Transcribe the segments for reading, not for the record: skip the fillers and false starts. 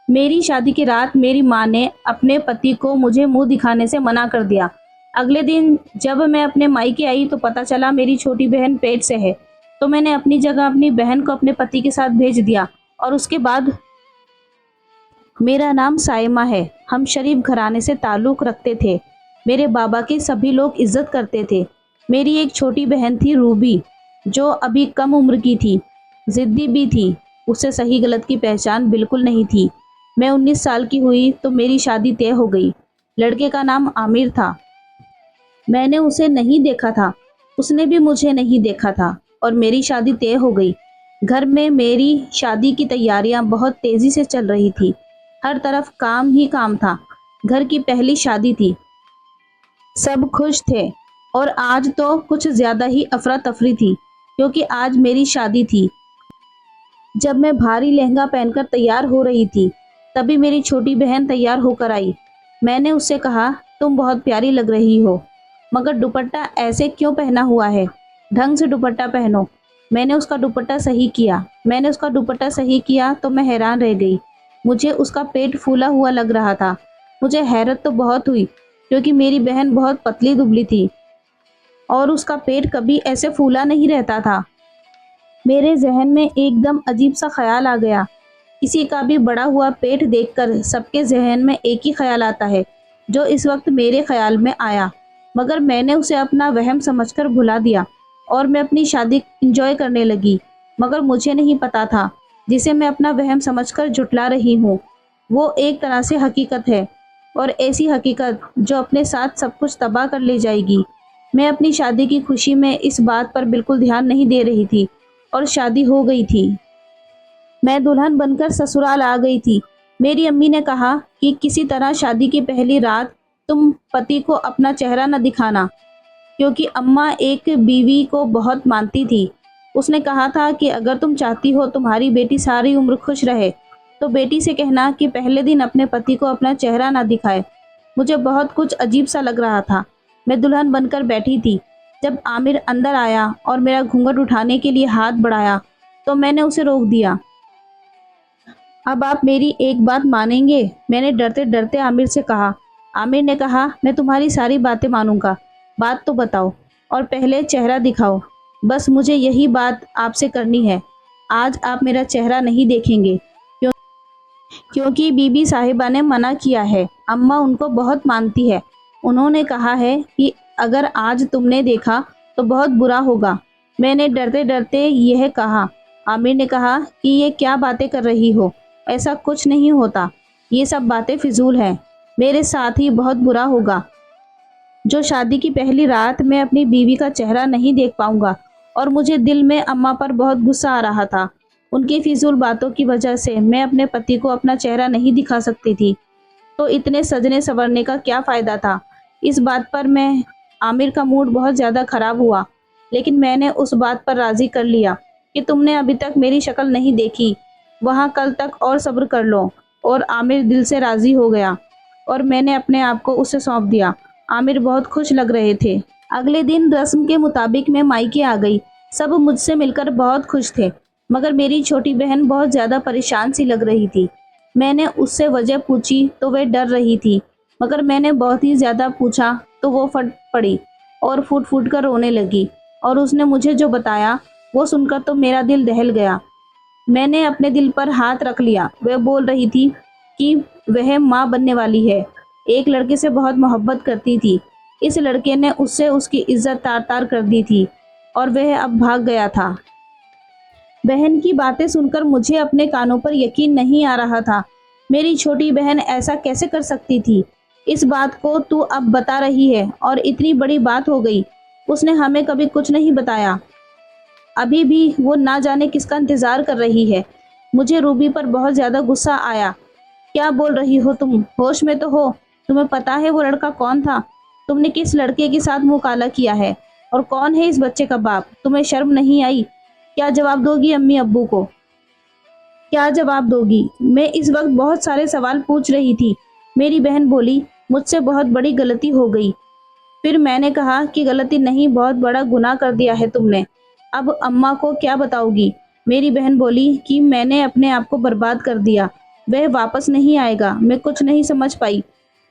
मेरी शादी की रात मेरी माँ ने अपने पति को मुझे मुंह दिखाने से मना कर दिया। अगले दिन जब मैं अपने मायके आई तो पता चला मेरी छोटी बहन पेट से है। तो मैंने अपनी जगह अपनी बहन को अपने पति के साथ भेज दिया और उसके बाद मेरा नाम साइमा है। हम शरीफ घराने से ताल्लुक़ रखते थे। मेरे बाबा के सभी लोग इज़्ज़त करते थे। मेरी एक छोटी बहन थी रूबी, जो अभी कम उम्र की थी, ज़िद्दी भी थी। उसे सही गलत की पहचान बिल्कुल नहीं थी। मैं 19 साल की हुई तो मेरी शादी तय हो गई। लड़के का नाम आमिर था। मैंने उसे नहीं देखा था, उसने भी मुझे नहीं देखा था और मेरी शादी तय हो गई। घर में मेरी शादी की तैयारियां बहुत तेज़ी से चल रही थी। हर तरफ काम ही काम था। घर की पहली शादी थी। सब खुश थे और आज तो कुछ ज़्यादा ही अफरा तफरी थी, क्योंकि आज मेरी शादी थी। जब मैं भारी लहंगा पहनकर तैयार हो रही थी, तभी मेरी छोटी बहन तैयार होकर आई। मैंने उससे कहा, तुम बहुत प्यारी लग रही हो, मगर दुपट्टा ऐसे क्यों पहना हुआ है? ढंग से दुपट्टा पहनो। मैंने उसका दुपट्टा सही किया तो मैं हैरान रह गई। मुझे उसका पेट फूला हुआ लग रहा था। मुझे हैरत तो बहुत हुई, क्योंकि मेरी बहन बहुत पतली दुबली थी और उसका पेट कभी ऐसे फूला नहीं रहता था। मेरे जहन में एकदम अजीब सा ख्याल आ गया। किसी का भी बड़ा हुआ पेट देखकर सबके जहन में एक ही ख्याल आता है, जो इस वक्त मेरे ख्याल में आया। मगर मैंने उसे अपना वहम समझकर भुला दिया और मैं अपनी शादी इंजॉय करने लगी। मगर मुझे नहीं पता था, जिसे मैं अपना वहम समझकर झुठला रही हूँ, वो एक तरह से हकीकत है, और ऐसी हकीकत जो अपने साथ सब कुछ तबाह कर ले जाएगी। मैं अपनी शादी की खुशी में इस बात पर बिल्कुल ध्यान नहीं दे रही थी और शादी हो गई थी। मैं दुल्हन बनकर ससुराल आ गई थी। मेरी अम्मी ने कहा कि किसी तरह शादी की पहली रात तुम पति को अपना चेहरा न दिखाना, क्योंकि अम्मा एक बीवी को बहुत मानती थी। उसने कहा था कि अगर तुम चाहती हो तुम्हारी बेटी सारी उम्र खुश रहे, तो बेटी से कहना कि पहले दिन अपने पति को अपना चेहरा ना दिखाए। मुझे बहुत कुछ अजीब सा लग रहा था। मैं दुल्हन बनकर बैठी थी। जब आमिर अंदर आया और मेरा घूंघट उठाने के लिए हाथ बढ़ाया, तो मैंने उसे रोक दिया। अब आप मेरी एक बात मानेंगे? मैंने डरते डरते आमिर से कहा। आमिर ने कहा, मैं तुम्हारी सारी बातें मानूंगा। बात तो बताओ और पहले चेहरा दिखाओ। बस मुझे यही बात आपसे करनी है। आज आप मेरा चेहरा नहीं देखेंगे, क्योंकि बीबी साहिबा ने मना किया है। अम्मा उनको बहुत मानती है। उन्होंने कहा है कि अगर आज तुमने देखा तो बहुत बुरा होगा। मैंने डरते डरते यह कहा। आमिर ने कहा कि ये क्या बातें कर रही हो, ऐसा कुछ नहीं होता, ये सब बातें फिजूल हैं। मेरे साथ ही बहुत बुरा होगा। जो शादी की पहली रात मैं अपनी बीवी का चेहरा नहीं देख पाऊंगा, और मुझे दिल में अम्मा पर बहुत गुस्सा आ रहा था। उनकी फिजूल बातों की वजह से मैं अपने पति को अपना चेहरा नहीं दिखा सकती थी, तो इतने सजने संवरने का क्या फ़ायदा था? इस बात पर मैं आमिर का मूड बहुत ज़्यादा ख़राब हुआ, लेकिन मैंने उस बात पर राज़ी कर लिया कि तुमने अभी तक मेरी शक्ल नहीं देखी, वहाँ कल तक और सब्र कर लो। और आमिर दिल से राज़ी हो गया और मैंने अपने आप को उसे सौंप दिया। आमिर बहुत खुश लग रहे थे। अगले दिन रस्म के मुताबिक मैं मायके आ गई। सब मुझसे मिलकर बहुत खुश थे, मगर मेरी छोटी बहन बहुत ज़्यादा परेशान सी लग रही थी। मैंने उससे वजह पूछी तो वह डर रही थी, मगर मैंने बहुत ही ज़्यादा पूछा तो वो फट पड़ी और फूट फूट कर रोने लगी। और उसने मुझे जो बताया वो सुनकर तो मेरा दिल दहल गया। मैंने अपने दिल पर हाथ रख लिया। वह बोल रही थी कि वह माँ बनने वाली है। एक लड़के से बहुत मोहब्बत करती थी। इस लड़के ने उससे उसकी इज्जत तार तार कर दी थी और वह अब भाग गया था। बहन की बातें सुनकर मुझे अपने कानों पर यकीन नहीं आ रहा था। मेरी छोटी बहन ऐसा कैसे कर सकती थी? इस बात को तू अब बता रही है और इतनी बड़ी बात हो गई। उसने हमें कभी कुछ नहीं बताया। अभी भी वो ना जाने किसका इंतजार कर रही है। मुझे रूबी पर बहुत ज़्यादा गुस्सा आया। क्या बोल रही हो तुम? होश में तो हो? तुम्हें पता है वो लड़का कौन था? तुमने किस लड़के के साथ मुँह काला किया है? और कौन है इस बच्चे का बाप? तुम्हें शर्म नहीं आई? क्या जवाब दोगी अम्मी अब्बू को? क्या जवाब दोगी? मैं इस वक्त बहुत सारे सवाल पूछ रही थी। मेरी बहन बोली, मुझसे बहुत बड़ी गलती हो गई। फिर मैंने कहा कि गलती नहीं, बहुत बड़ा गुनाह कर दिया है तुमने। अब अम्मा को क्या बताओगी? मेरी बहन बोली कि मैंने अपने आप को बर्बाद कर दिया। वह वापस नहीं आएगा। मैं कुछ नहीं समझ पाई।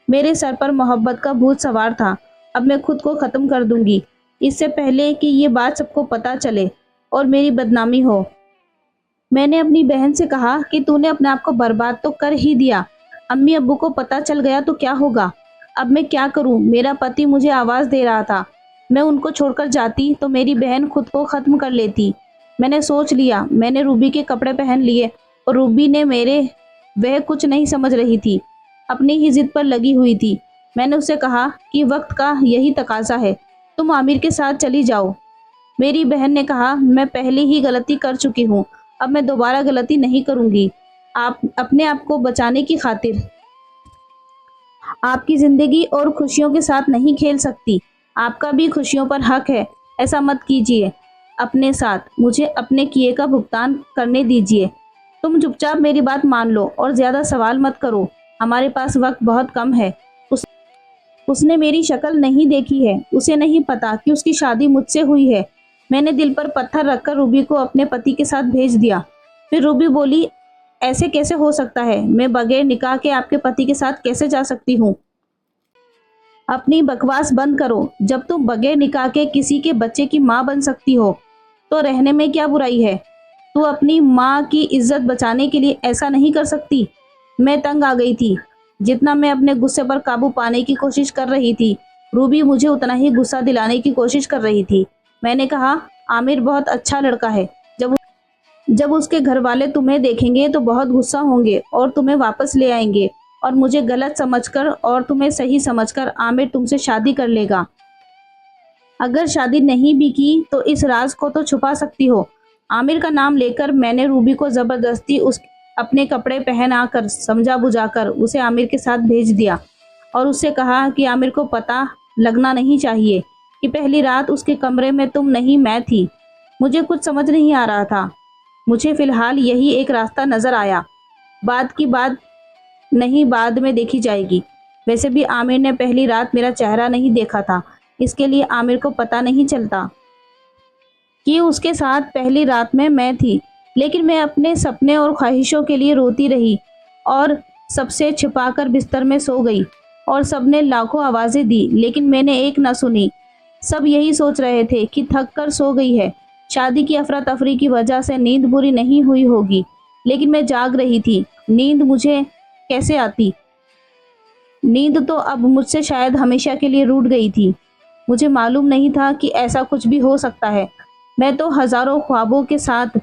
मेरे सर पर मोहब्बत का भूत सवार था। अब मैं खुद को खत्म कर दूंगी, इससे पहले कि ये बात सबको पता चले और मेरी बदनामी हो। मैंने अपनी बहन से कहा कि तूने अपने आप को बर्बाद तो कर ही दिया। अम्मी अब्बू को पता चल गया तो क्या होगा? अब मैं क्या करूं? मेरा पति मुझे आवाज दे रहा था। मैं उनको छोड़कर जाती तो मेरी बहन खुद को खत्म कर लेती। मैंने सोच लिया। मैंने रूबी के कपड़े पहन लिए और रूबी ने मेरे। वह कुछ नहीं समझ रही थी, अपनी ही जिद पर लगी हुई थी। मैंने उसे कहा कि वक्त का यही तकाजा है, तुम आमिर के साथ चली जाओ। मेरी बहन ने कहा, मैं पहले ही गलती कर चुकी हूँ, अब मैं दोबारा गलती नहीं करूंगी। आप अपने आप को बचाने की खातिर आपकी जिंदगी और खुशियों के साथ नहीं खेल सकती। आपका भी खुशियों पर हक है। ऐसा मत कीजिए अपने साथ। मुझे अपने किए का भुगतान करने दीजिए। तुम चुपचाप मेरी बात मान लो और ज्यादा सवाल मत करो। हमारे पास वक्त बहुत कम है। उसने मेरी शक्ल नहीं देखी है। उसे नहीं पता कि उसकी शादी मुझसे हुई है। मैंने दिल पर पत्थर रखकर रूबी को अपने पति के साथ भेज दिया। फिर रूबी बोली, ऐसे कैसे हो सकता है? मैं बगैर निकाह के आपके पति के साथ कैसे जा सकती हूँ? अपनी बकवास बंद करो। जब तुम बगैर निकाह के किसी के बच्चे की माँ बन सकती हो तो रहने में क्या बुराई है? तू अपनी माँ की इज्जत बचाने के लिए ऐसा नहीं कर सकती। मैं तंग आ गई थी। जितना मैं अपने गुस्से पर काबू पाने की कोशिश कर रही थी, रूबी मुझे उतना ही गुस्सा दिलाने की कोशिश कर रही थी। मैंने कहा, आमिर बहुत अच्छा लड़का है। जब उसके घर वाले तुम्हें देखेंगे तो बहुत गुस्सा होंगे और तुम्हें वापस ले आएंगे और मुझे गलत समझकर और तुम्हें सही समझकर आमिर तुमसे शादी कर लेगा। अगर शादी नहीं भी की तो इस राज को तो छुपा सकती हो। आमिर का नाम लेकर मैंने रूबी को जबरदस्ती उस अपने कपड़े पहना कर समझा बुझाकर उसे आमिर के साथ भेज दिया और उससे कहा कि आमिर को पता लगना नहीं चाहिए कि पहली रात उसके कमरे में तुम नहीं मैं थी। मुझे कुछ समझ नहीं आ रहा था। मुझे फिलहाल यही एक रास्ता नजर आया। बात की बात नहीं बाद में देखी जाएगी। वैसे भी आमिर ने पहली रात मेरा चेहरा नहीं देखा था, इसके लिए आमिर को पता नहीं चलता कि उसके साथ पहली रात में मैं थी। लेकिन मैं अपने सपने और ख्वाहिशों के लिए रोती रही और सबसे छिपाकर बिस्तर में सो गई और सबने लाखों आवाज़ें दी लेकिन मैंने एक न सुनी। सब यही सोच रहे थे कि थक कर सो गई है। शादी की अफरा तफरी की वजह से नींद पूरी नहीं हुई होगी, लेकिन मैं जाग रही थी। नींद मुझे कैसे आती? नींद तो अब मुझसे शायद हमेशा के लिए रूठ गई थी। मुझे मालूम नहीं था कि ऐसा कुछ भी हो सकता है। मैं तो हजारों ख्वाबों के साथ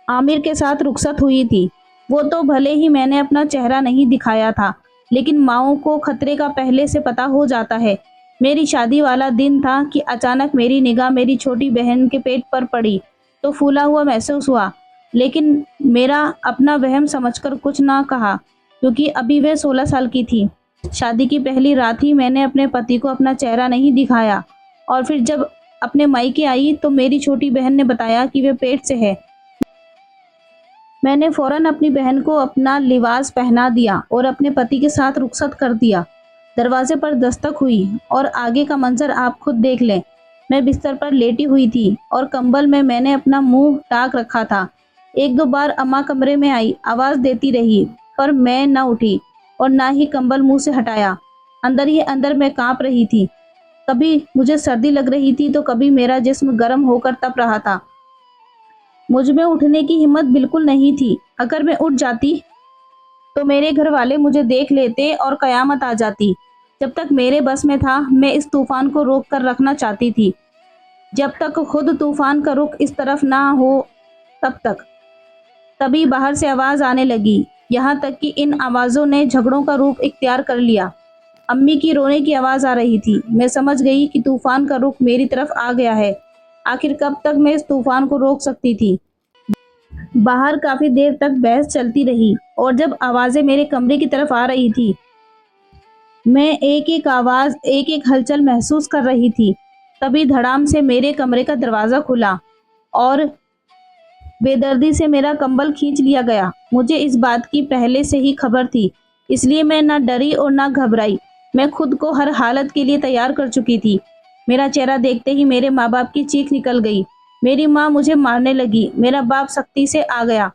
आमिर के साथ रुखसत हुई थी। वो तो भले ही मैंने अपना चेहरा नहीं दिखाया था, लेकिन माओं को खतरे का पहले से पता हो जाता है। मेरी शादी वाला दिन था कि अचानक मेरी निगाह मेरी छोटी बहन के पेट पर पड़ी तो फूला हुआ महसूस हुआ, लेकिन मेरा अपना वहम समझकर कुछ ना कहा क्योंकि अभी वह 16 साल की थी। शादी की पहली रात ही मैंने अपने पति को अपना चेहरा नहीं दिखाया और फिर जब अपने मायके आई तो मेरी छोटी बहन ने बताया कि वह पेट से है। मैंने फौरन अपनी बहन को अपना लिबास पहना दिया और अपने पति के साथ रुखसत कर दिया। दरवाजे पर दस्तक हुई और आगे का मंजर आप खुद देख लें। मैं बिस्तर पर लेटी हुई थी और कंबल में मैंने अपना मुंह टाक रखा था। एक दो बार अम्मा कमरे में आई, आवाज देती रही, पर मैं न उठी और ना ही कंबल मुंह से हटाया। अंदर ही अंदर मैं कांप रही थी। कभी मुझे सर्दी लग रही थी तो कभी मेरा जिस्म गर्म होकर तप रहा था। मुझ में उठने की हिम्मत बिल्कुल नहीं थी। अगर मैं उठ जाती तो मेरे घर वाले मुझे देख लेते और कयामत आ जाती। जब तक मेरे बस में था मैं इस तूफान को रोक कर रखना चाहती थी, जब तक खुद तूफान का रुख इस तरफ ना हो तब तक। तभी बाहर से आवाज आने लगी, यहाँ तक कि इन आवाजों ने झगड़ों का रूप इख्तियार कर लिया। अम्मी की रोने की आवाज आ रही थी। मैं समझ गई कि तूफान का रुख मेरी तरफ आ गया है। आखिर कब तक मैं इस तूफान को रोक सकती थी? बाहर काफी देर तक बहस चलती रही और जब आवाजें मेरे कमरे की तरफ आ रही थी, मैं एक एक आवाज, एक एक हलचल महसूस कर रही थी। तभी धड़ाम से मेरे कमरे का दरवाजा खुला और बेदर्दी से मेरा कंबल खींच लिया गया। मुझे इस बात की पहले से ही खबर थी, इसलिए मैं ना डरी और ना घबराई। मैं खुद को हर हालत के लिए तैयार कर चुकी थी। मेरा चेहरा देखते ही मेरे माँ बाप की चीख निकल गई। मेरी माँ मुझे मारने लगी। मेरा बाप सख्ती से आ गया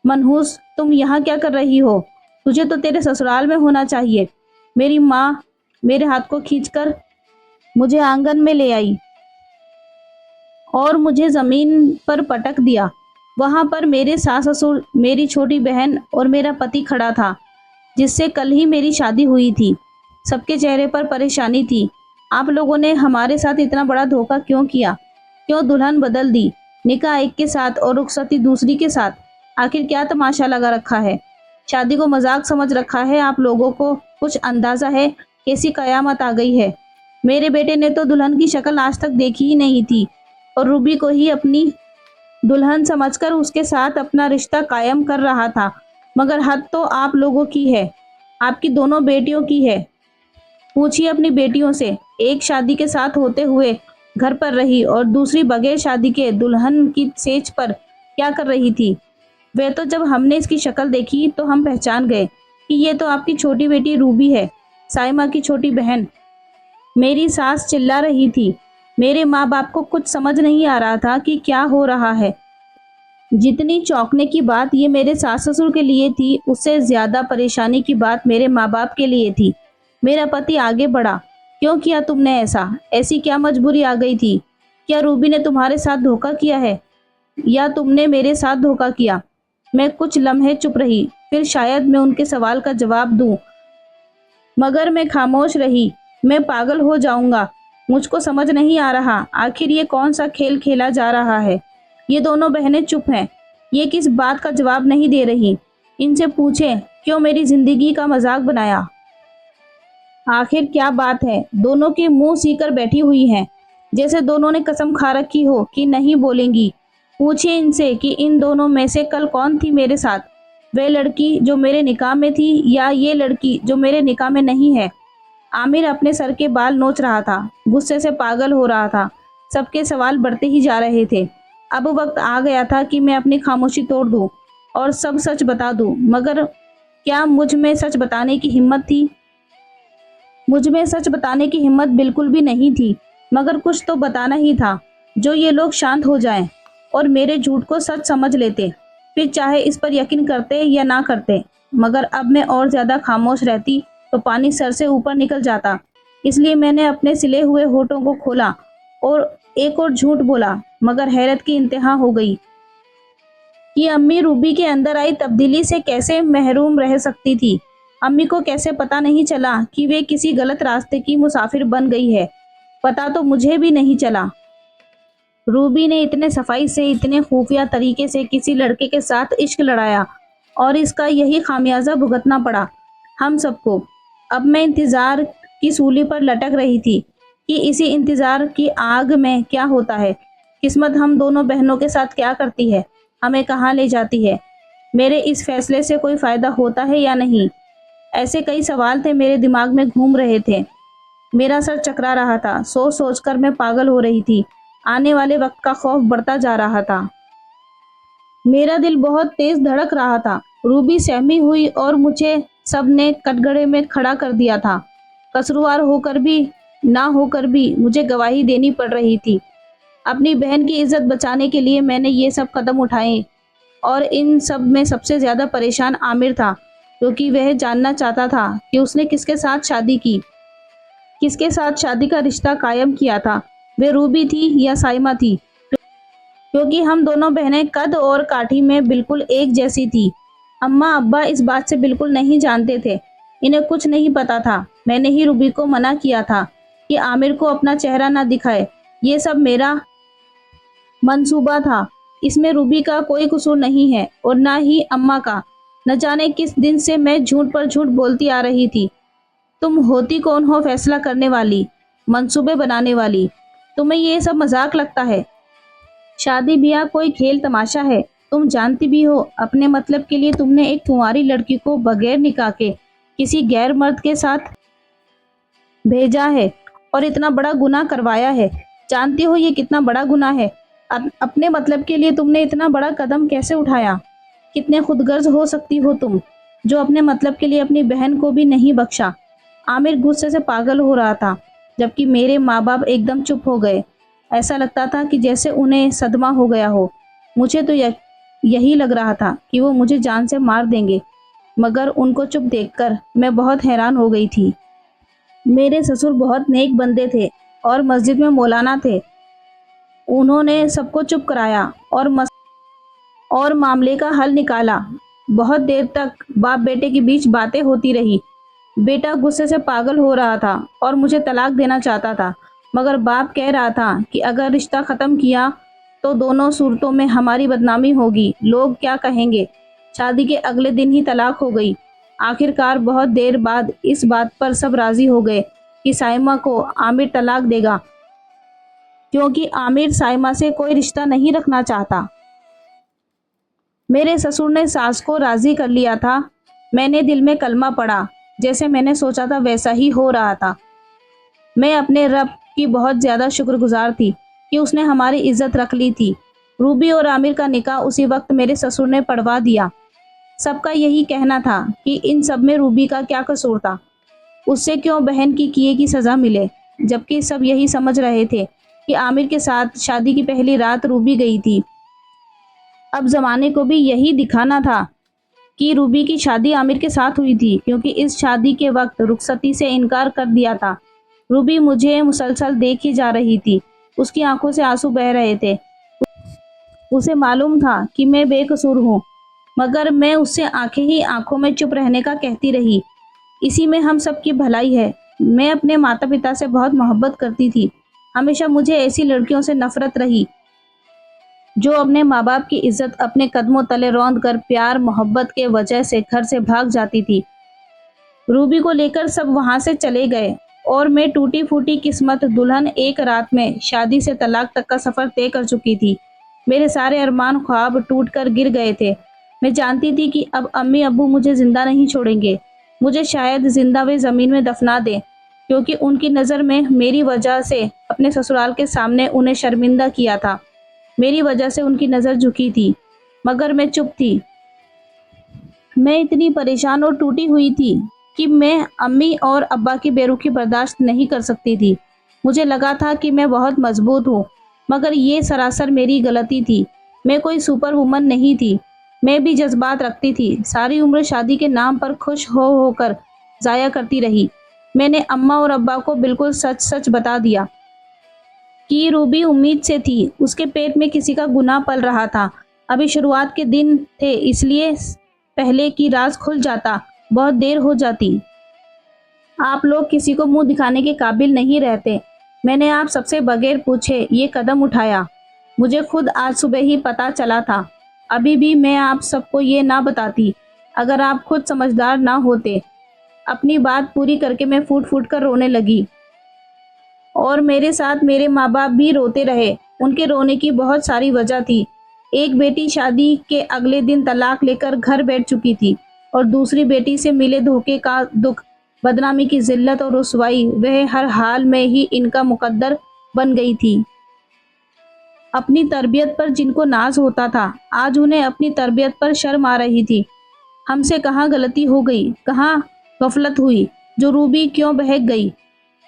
मनहूस, तुम यहाँ क्या कर रही हो? तुझे तो तेरे ससुराल में होना चाहिए। मेरी माँ मेरे हाथ को खींचकर मुझे आंगन में ले आई और मुझे जमीन पर पटक दिया। वहां पर मेरे सास ससुर, मेरी छोटी बहन और मेरा पति खड़ा था, जिससे कल ही मेरी शादी हुई थी। सबके चेहरे पर परेशानी थी। आप लोगों ने हमारे साथ इतना बड़ा धोखा क्यों किया? क्यों दुल्हन बदल दी? निकाह एक के साथ और रुखसती दूसरी के साथ। आखिर क्या तमाशा लगा रखा है? शादी को मजाक समझ रखा है आप लोगों को? कुछ अंदाजा है कैसी कयामत आ गई है? मेरे बेटे ने तो दुल्हन की शक्ल आज तक देखी ही नहीं थी और रूबी को ही अपनी दुल्हन समझकर उसके साथ अपना रिश्ता कायम कर रहा था। मगर हद तो आप लोगों की है, आपकी दोनों बेटियों की है। पूछिए अपनी बेटियों से, एक शादी के साथ होते हुए घर पर रही और दूसरी बगैर शादी के दुल्हन की सेज पर क्या कर रही थी। वे तो जब हमने इसकी शक्ल देखी तो हम पहचान गए कि ये तो आपकी छोटी बेटी रूबी है, साइमा की छोटी बहन। मेरी सास चिल्ला रही थी। मेरे माँ बाप को कुछ समझ नहीं आ रहा था कि क्या हो रहा है। जितनी चौंकने की बात ये मेरे सास ससुर के लिए थी, उससे ज्यादा परेशानी की बात मेरे माँ बाप के लिए थी। मेरा पति आगे बढ़ा। क्यों किया तुमने ऐसा? ऐसी क्या मजबूरी आ गई थी? क्या रूबी ने तुम्हारे साथ धोखा किया है या तुमने मेरे साथ धोखा किया? मैं कुछ लम्हे चुप रही, फिर शायद मैं उनके सवाल का जवाब दूं, मगर मैं खामोश रही। मैं पागल हो जाऊंगा। मुझको समझ नहीं आ रहा आखिर ये कौन सा खेल खेला जा रहा है। ये दोनों बहनें चुप हैं। ये किस बात का जवाब नहीं दे रही। इनसे पूछें क्यों मेरी जिंदगी का मजाक बनाया। आखिर क्या बात है? दोनों के मुंह सीकर बैठी हुई हैं, जैसे दोनों ने कसम खा रखी हो कि नहीं बोलेंगी। पूछिए इनसे कि इन दोनों में से कल कौन थी मेरे साथ, वह लड़की जो मेरे निकाह में थी या ये लड़की जो मेरे निकाह में नहीं है। आमिर अपने सर के बाल नोच रहा था, गुस्से से पागल हो रहा था। सबके सवाल बढ़ते ही जा रहे थे। अब वक्त आ गया था कि मैं अपनी खामोशी तोड़ दूं और सब सच बता दूं। मगर क्या मुझ में सच बताने की हिम्मत थी? मुझ में सच बताने की हिम्मत बिल्कुल भी नहीं थी, मगर कुछ तो बताना ही था, जो ये लोग शांत हो जाएं और मेरे झूठ को सच समझ लेते, फिर चाहे इस पर यकीन करते या ना करते। मगर अब मैं और ज्यादा खामोश रहती तो पानी सर से ऊपर निकल जाता। इसलिए मैंने अपने सिले हुए होठों को खोला और एक और झूठ बोला। मगर हैरत की इंतहा हो गई कि अम्मी रूबी के अंदर आई तब्दीली से कैसे महरूम रह सकती थी। अम्मी को कैसे पता नहीं चला कि वे किसी गलत रास्ते की मुसाफिर बन गई है। पता तो मुझे भी नहीं चला। रूबी ने इतने सफाई से, इतने खुफिया तरीके से किसी लड़के के साथ इश्क लड़ाया और इसका यही खामियाजा भुगतना पड़ा हम सबको। अब मैं इंतजार की सूली पर लटक रही थी कि इसी इंतजार की आग में क्या होता है। किस्मत हम दोनों बहनों के साथ क्या करती है, हमें कहाँ ले जाती है। मेरे इस फैसले से कोई फायदा होता है या नहीं, ऐसे कई सवाल थे मेरे दिमाग में घूम रहे थे। मेरा सर चकरा रहा था। सोच सोच कर मैं पागल हो रही थी। आने वाले वक्त का खौफ बढ़ता जा रहा था। मेरा दिल बहुत तेज धड़क रहा था। रूबी सहमी हुई और मुझे सब ने कटघरे में खड़ा कर दिया था। कसूरवार होकर भी ना होकर भी मुझे गवाही देनी पड़ रही थी। अपनी बहन की इज्जत बचाने के लिए मैंने ये सब कदम उठाए और इन सब में सबसे ज्यादा परेशान आमिर था, क्योंकि वह जानना चाहता था कि उसने किसके साथ शादी की, किसके साथ शादी का रिश्ता कायम किया था। वे रूबी थी या साइमा थी, क्योंकि हम दोनों बहनें कद और काठी में बिल्कुल एक जैसी थी। अम्मा अब्बा इस बात से बिल्कुल नहीं जानते थे। इन्हें कुछ नहीं पता था। मैंने ही रूबी को मना किया था कि आमिर को अपना चेहरा ना दिखाए। ये सब मेरा मंसूबा था। इसमें रूबी का कोई कसूर नहीं है और ना ही अम्मा का। न जाने किस दिन से मैं झूठ पर झूठ बोलती आ रही थी। तुम होती कौन हो फैसला करने वाली, मंसूबे बनाने वाली? तुम्हें ये सब मजाक लगता है? शादी ब्याह कोई खेल तमाशा है। तुम जानती भी हो अपने मतलब के लिए तुमने एक कुंवारी लड़की को बगैर निकाह के किसी गैर मर्द के साथ भेजा है और इतना बड़ा गुनाह करवाया है। जानती हो ये कितना बड़ा गुनाह है? अपने मतलब के लिए तुमने इतना बड़ा कदम कैसे उठाया? कितने खुदगर्ज हो सकती हो तुम, जो अपने मतलब के लिए अपनी बहन को भी नहीं बख्शा। आमिर गुस्से से पागल हो रहा था, जबकि मेरे माँ बाप एकदम चुप हो गए। ऐसा लगता था कि जैसे उन्हें सदमा हो गया हो। मुझे तो यही लग रहा था कि वो मुझे जान से मार देंगे, मगर उनको चुप देखकर मैं बहुत हैरान हो गई थी। मेरे ससुर बहुत नेक बंदे थे और मस्जिद में मौलाना थे। उन्होंने सबको चुप कराया और मामले का हल निकाला। बहुत देर तक बाप बेटे के बीच बातें होती रही। बेटा गुस्से से पागल हो रहा था और मुझे तलाक देना चाहता था, मगर बाप कह रहा था कि अगर रिश्ता ख़त्म किया तो दोनों सूरतों में हमारी बदनामी होगी, लोग क्या कहेंगे। शादी के अगले दिन ही तलाक हो गई। आखिरकार बहुत देर बाद इस बात पर सब राज़ी हो गए कि साइमा को आमिर तलाक देगा, क्योंकि आमिर साइमा से कोई रिश्ता नहीं रखना चाहता। मेरे ससुर ने सास को राज़ी कर लिया था। मैंने दिल में कलमा पढ़ा। जैसे मैंने सोचा था वैसा ही हो रहा था। मैं अपने रब की बहुत ज़्यादा शुक्रगुजार थी कि उसने हमारी इज्जत रख ली थी। रूबी और आमिर का निकाह उसी वक्त मेरे ससुर ने पढ़वा दिया। सबका यही कहना था कि इन सब में रूबी का क्या कसूर था, उससे क्यों बहन की किए की सज़ा मिले, जबकि सब यही समझ रहे थे कि आमिर के साथ शादी की पहली रात रूबी गई थी। अब ज़माने को भी यही दिखाना था कि रूबी की शादी आमिर के साथ हुई थी, क्योंकि इस शादी के वक्त रुखसती से इनकार कर दिया था। रूबी मुझे मुसलसल देखी जा रही थी। उसकी आंखों से आंसू बह रहे थे। उसे मालूम था कि मैं बेकसूर हूँ, मगर मैं उससे आंखें ही आंखों में चुप रहने का कहती रही। इसी में हम सब की भलाई है। मैं अपने माता पिता से बहुत मोहब्बत करती थी। हमेशा मुझे ऐसी लड़कियों से नफरत रही जो अपने माँ बाप की इज्जत अपने कदमों तले रौंद कर प्यार मोहब्बत के वजह से घर से भाग जाती थी। रूबी को लेकर सब वहां से चले गए और मैं टूटी फूटी किस्मत दुल्हन एक रात में शादी से तलाक तक का सफर तय कर चुकी थी। मेरे सारे अरमान ख्वाब टूट कर गिर गए थे। मैं जानती थी कि अब अम्मी अब्बू मुझे जिंदा नहीं छोड़ेंगे। मुझे शायद जिंदा वे जमीन में दफना दें, क्योंकि उनकी नज़र में मेरी वजह से अपने ससुराल के सामने उन्हें शर्मिंदा किया था। मेरी वजह से उनकी नज़र झुकी थी, मगर मैं चुप थी। मैं इतनी परेशान और टूटी हुई थी कि मैं अम्मी और अब्बा की बेरुखी बर्दाश्त नहीं कर सकती थी। मुझे लगा था कि मैं बहुत मजबूत हूँ, मगर ये सरासर मेरी गलती थी। मैं कोई सुपर वुमन नहीं थी। मैं भी जज्बात रखती थी। सारी उम्र शादी के नाम पर खुश हो होकर ज़ाया करती रही। मैंने अम्मा और अब्बा को बिल्कुल सच सच बता दिया कि रूबी उम्मीद से थी। उसके पेट में किसी का गुनाह पल रहा था। अभी शुरुआत के दिन थे, इसलिए पहले की राज खुल जाता बहुत देर हो जाती। आप लोग किसी को मुंह दिखाने के काबिल नहीं रहते। मैंने आप सबसे बगैर पूछे ये कदम उठाया। मुझे खुद आज सुबह ही पता चला था। अभी भी मैं आप सबको ये ना बताती अगर आप खुद समझदार ना होते। अपनी बात पूरी करके मैं फूट फूट कर रोने लगी और मेरे साथ मेरे माँ बाप भी रोते रहे। उनके रोने की बहुत सारी वजह थी। एक बेटी शादी के अगले दिन तलाक लेकर घर बैठ चुकी थी और दूसरी बेटी से मिले धोखे का दुख, बदनामी की जिल्लत और रुसवाई वह हर हाल में ही इनका मुकद्दर बन गई थी। अपनी तरबियत पर जिनको नाज होता था, आज उन्हें अपनी तरबियत पर शर्म आ रही थी। हमसे कहाँ गलती हो गई, कहाँ गफलत हुई, जो रूबी क्यों बहक गई,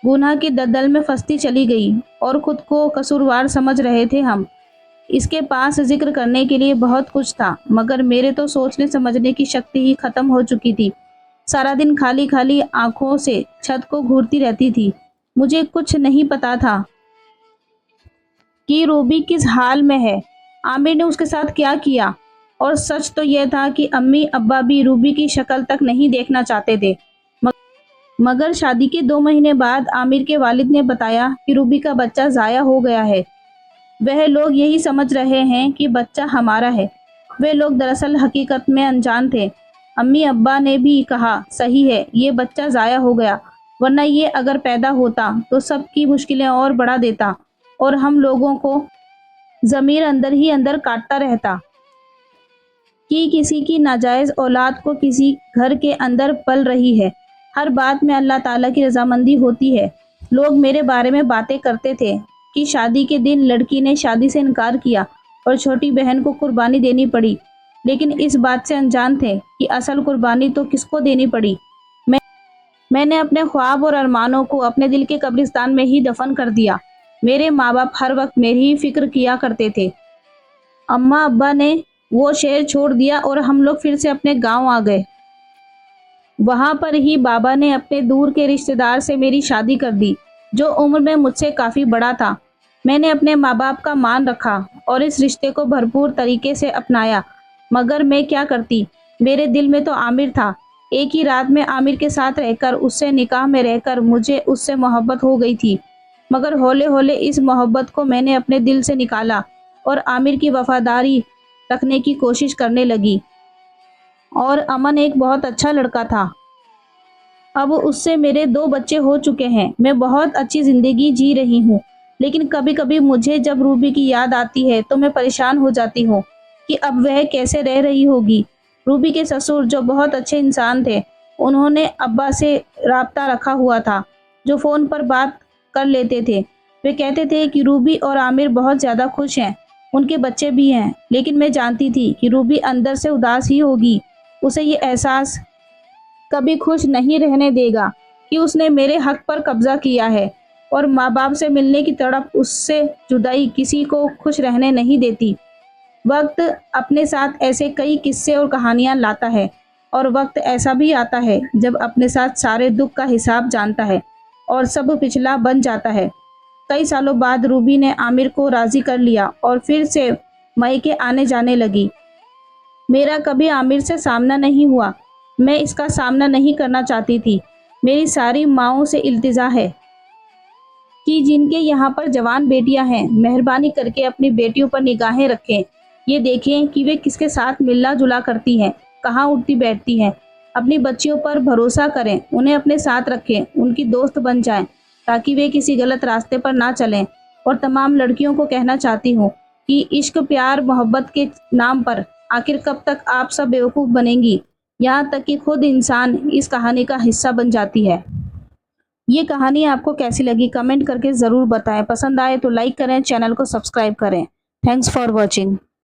गुनाह की दलदल में फंसती चली गई और खुद को कसूरवार समझ रहे थे हम। इसके पास जिक्र करने के लिए बहुत कुछ था, मगर मेरे तो सोचने समझने की शक्ति ही खत्म हो चुकी थी। सारा दिन खाली खाली आंखों से छत को घूरती रहती थी। मुझे कुछ नहीं पता था कि रूबी किस हाल में है, आमिर ने उसके साथ क्या किया, और सच तो यह था कि अम्मी अब्बा भी रूबी की शक्ल तक नहीं देखना चाहते थे। मगर शादी के 2 महीने बाद आमिर के वालिद ने बताया कि रूबी का बच्चा ज़ाया हो गया है। वह लोग यही समझ रहे हैं कि बच्चा हमारा है। वे लोग दरअसल हकीकत में अनजान थे। अम्मी अब्बा ने भी कहा, सही है, ये बच्चा ज़ाया हो गया, वरना ये अगर पैदा होता तो सबकी मुश्किलें और बढ़ा देता और हम लोगों को ज़मीर अंदर ही अंदर काटता रहता कि किसी की नाजायज़ औलाद को किसी घर के अंदर पल रही है। हर बात में अल्लाह ताला की रजामंदी होती है। लोग मेरे बारे में बातें करते थे कि शादी के दिन लड़की ने शादी से इनकार किया और छोटी बहन को कुर्बानी देनी पड़ी, लेकिन इस बात से अनजान थे कि असल कुर्बानी तो किसको देनी पड़ी। मैंने अपने ख्वाब और अरमानों को अपने दिल के कब्रिस्तान में ही दफन कर दिया। मेरे माँ बाप हर वक्त मेरी ही फिक्र किया करते थे। अम्मा अब्बा ने वो शहर छोड़ दिया और हम लोग फिर से अपने गांव आ गए। वहां पर ही बाबा ने अपने दूर के रिश्तेदार से मेरी शादी कर दी, जो उम्र में मुझसे काफ़ी बड़ा था। मैंने अपने माँ बाप का मान रखा और इस रिश्ते को भरपूर तरीके से अपनाया। मगर मैं क्या करती, मेरे दिल में तो आमिर था। एक ही रात में आमिर के साथ रहकर, उससे निकाह में रहकर मुझे उससे मोहब्बत हो गई थी। मगर हौले हौले इस मोहब्बत को मैंने अपने दिल से निकाला और आमिर की वफादारी रखने की कोशिश करने लगी। और अमन एक बहुत अच्छा लड़का था। अब उससे मेरे 2 बच्चे हो चुके हैं। मैं बहुत अच्छी ज़िंदगी जी रही हूँ। लेकिन कभी कभी मुझे जब रूबी की याद आती है तो मैं परेशान हो जाती हूँ कि अब वह कैसे रह रही होगी। रूबी के ससुर, जो बहुत अच्छे इंसान थे, उन्होंने अब्बा से राब्ता रखा हुआ था, जो फ़ोन पर बात कर लेते थे। वे कहते थे कि रूबी और आमिर बहुत ज़्यादा खुश हैं, उनके बच्चे भी हैं। लेकिन मैं जानती थी कि रूबी अंदर से उदास ही होगी। उसे ये एहसास कभी खुश नहीं रहने देगा कि उसने मेरे हक पर कब्जा किया है, और माँ बाप से मिलने की तड़प, उससे जुदाई किसी को खुश रहने नहीं देती। वक्त अपने साथ ऐसे कई किस्से और कहानियां लाता है, और वक्त ऐसा भी आता है जब अपने साथ सारे दुख का हिसाब जानता है और सब पिछला बन जाता है। कई सालों बाद रूबी ने आमिर को राज़ी कर लिया और फिर से मायके आने जाने लगी। मेरा कभी आमिर से सामना नहीं हुआ। मैं इसका सामना नहीं करना चाहती थी। मेरी सारी माँओं से इल्तिजा है कि जिनके यहाँ पर जवान बेटियां हैं, मेहरबानी करके अपनी बेटियों पर निगाहें रखें। ये देखें कि वे किसके साथ मिलना जुला करती हैं, कहाँ उठती बैठती हैं। अपनी बच्चियों पर भरोसा करें, उन्हें अपने साथ रखें, उनकी दोस्त बन जाएं, ताकि वे किसी गलत रास्ते पर ना चलें। और तमाम लड़कियों को कहना चाहती हूँ कि इश्क, प्यार, मोहब्बत के नाम पर आखिर कब तक आप सब बेवकूफ़ बनेंगी, यहाँ तक कि खुद इंसान इस कहानी का हिस्सा बन जाती है। ये कहानी आपको कैसी लगी कमेंट करके ज़रूर बताएं। पसंद आए तो लाइक करें, चैनल को सब्सक्राइब करें। Thanks for watching.